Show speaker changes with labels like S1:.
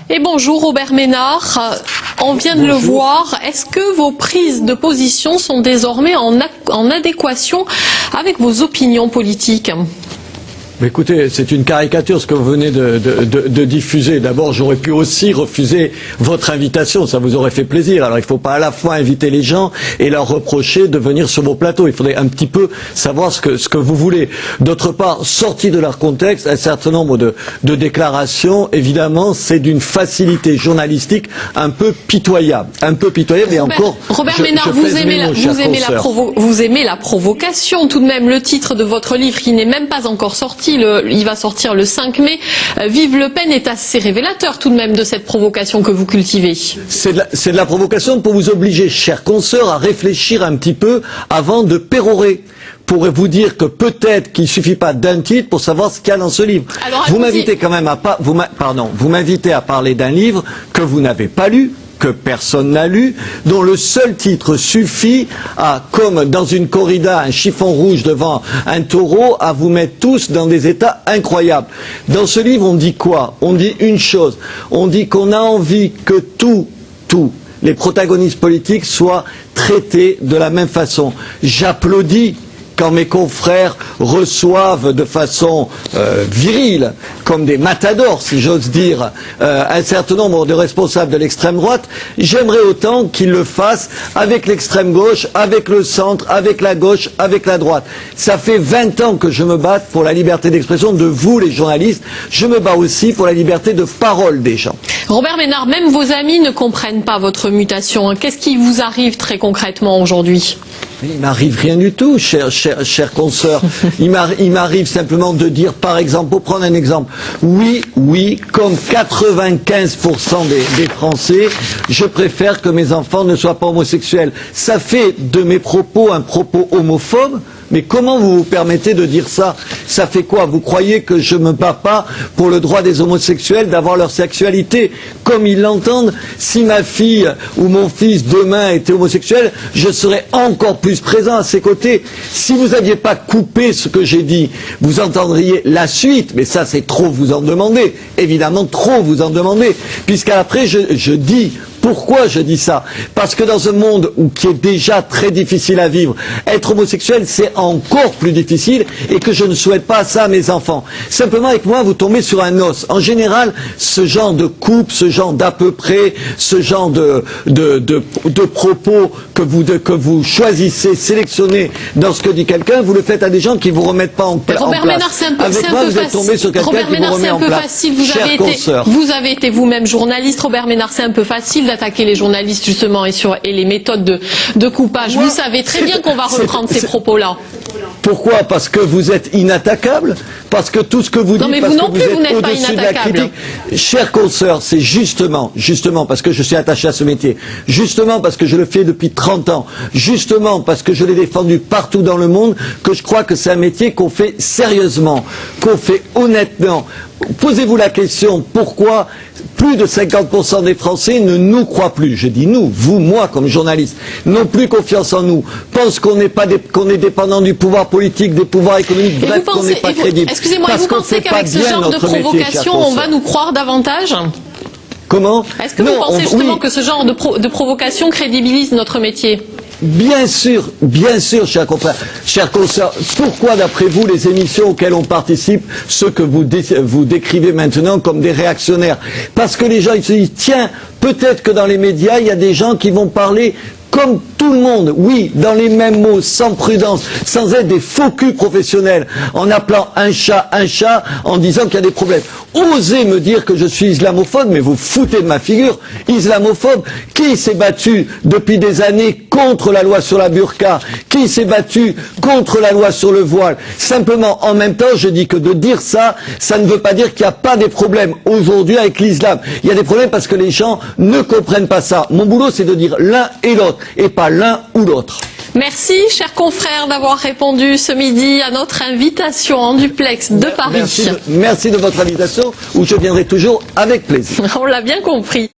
S1: Et bonjour Robert Ménard, on vient de le voir, est-ce que vos prises de position sont désormais en adéquation avec vos opinions politiques ?
S2: Écoutez, c'est une caricature ce que vous venez de diffuser. D'abord, j'aurais pu aussi refuser votre invitation, ça vous aurait fait plaisir. Alors, il ne faut pas à la fois inviter les gens et leur reprocher de venir sur vos plateaux. Il faudrait un petit peu savoir ce que vous voulez. D'autre part, sorti de leur contexte, un certain nombre de déclarations, évidemment, c'est d'une facilité journalistique un peu pitoyable. Et encore,
S1: Robert Ménard, vous aimez la provocation. Tout de même, le titre de votre livre, qui n'est même pas encore sorti, il va sortir le 5 mai. Vive Le Pen est assez révélateur tout de même de cette provocation que vous cultivez.
S2: C'est de la provocation pour vous obliger, chers consoeurs, à réfléchir un petit peu avant de pérorer. Pour vous dire que peut-être qu'il suffit pas d'un titre pour savoir ce qu'il y a dans ce livre. Alors, vous m'invitez quand même vous m'invitez à parler d'un livre que vous n'avez pas lu, que personne n'a lu, dont le seul titre suffit à, comme dans une corrida, un chiffon rouge devant un taureau, à vous mettre tous dans des états incroyables. Dans ce livre, on dit quoi? On dit une chose. On dit qu'on a envie que tous les protagonistes politiques soient traités de la même façon. J'applaudis quand mes confrères reçoivent de façon virile, comme des matadors, si j'ose dire, un certain nombre de responsables de l'extrême droite, j'aimerais autant qu'ils le fassent avec l'extrême gauche, avec le centre, avec la gauche, avec la droite. Ça fait 20 ans que je me bats pour la liberté d'expression de vous, les journalistes. Je me bats aussi pour la liberté de parole des gens.
S1: Robert Ménard, même vos amis ne comprennent pas votre mutation. Qu'est-ce qui vous arrive très concrètement aujourd'hui ?
S2: Il m'arrive rien du tout, chers consoeurs. Il m'arrive simplement de dire, par exemple, pour prendre un exemple, oui, comme 95% des Français, je préfère que mes enfants ne soient pas homosexuels. Ça fait de mes propos un propos homophobe. Mais comment vous vous permettez de dire ça? Ça fait quoi? Vous croyez que je me bats pas pour le droit des homosexuels d'avoir leur sexualité comme ils l'entendent? Si ma fille ou mon fils demain était homosexuel, je serais encore plus présent à ses côtés. Si vous n'aviez pas coupé ce que j'ai dit, vous entendriez la suite. Mais ça, c'est trop vous en demander. Évidemment, trop vous en demander. Puisqu'après, je dis... Pourquoi je dis ça? Parce que dans un monde qui est déjà très difficile à vivre, être homosexuel c'est encore plus difficile et que je ne souhaite pas ça à mes enfants. Simplement avec moi vous tombez sur un os. En général, ce genre de coupe, ce genre d'à peu près, ce genre de propos que vous choisissez, sélectionnez dans ce que dit quelqu'un, vous le faites à des gens qui vous remettent pas en place.
S1: Robert Ménard, c'est un peu facile.
S2: Vous êtes tombé sur quelqu'un qui vous remet en place.
S1: Vous avez été vous-même journaliste, Robert Ménard, c'est un peu facile d'attaquer les journalistes justement et les méthodes de coupage. Vous savez très bien qu'on va reprendre ces propos-là.
S2: Pourquoi? Parce que vous êtes inattaquable? Parce que tout ce que vous dites,
S1: mais
S2: parce
S1: vous non
S2: que
S1: plus,
S2: vous
S1: vous
S2: êtes
S1: n'êtes pas
S2: au-dessus de la
S1: inattaquable.
S2: critique. Chers consoeurs, c'est justement parce que je suis attaché à ce métier, justement parce que je le fais depuis 30 ans, justement parce que je l'ai défendu partout dans le monde, que je crois que c'est un métier qu'on fait sérieusement, qu'on fait honnêtement. Posez-vous la question, pourquoi plus de 50% des Français ne nous croient plus? Je dis nous, vous, moi, comme journaliste, n'ont plus confiance en nous, pensent qu'on est dépendant du pouvoir politique, des pouvoirs économiques, bref, qu'on n'est pas crédible.
S1: Excusez-moi, et vous pensez qu'avec ce genre de provocation, on va nous croire davantage?
S2: Comment?
S1: Est-ce que vous pensez justement que ce genre de provocation crédibilise notre métier?
S2: Bien sûr, chers confrères, chers consoeurs. Pourquoi, d'après vous, les émissions auxquelles on participe, ceux que vous décrivez maintenant comme des réactionnaires? Parce que les gens, ils se disent, tiens, peut-être que dans les médias, il y a des gens qui vont parler comme tout le monde, oui, dans les mêmes mots, sans prudence, sans être des faux culs professionnels, en appelant un chat, en disant qu'il y a des problèmes. Osez me dire que je suis islamophobe, mais vous foutez de ma figure. Islamophobe, qui s'est battu depuis des années contre la loi sur la burqa? Qui s'est battu contre la loi sur le voile? Simplement, en même temps, je dis que de dire ça, ça ne veut pas dire qu'il n'y a pas des problèmes aujourd'hui avec l'islam. Il y a des problèmes parce que les gens ne comprennent pas ça. Mon boulot, c'est de dire l'un et l'autre, et pas l'un ou l'autre.
S1: Merci, chers confrères, d'avoir répondu ce midi à notre invitation en duplex de Paris.
S2: Merci de votre invitation, où je viendrai toujours avec plaisir.
S1: On l'a bien compris.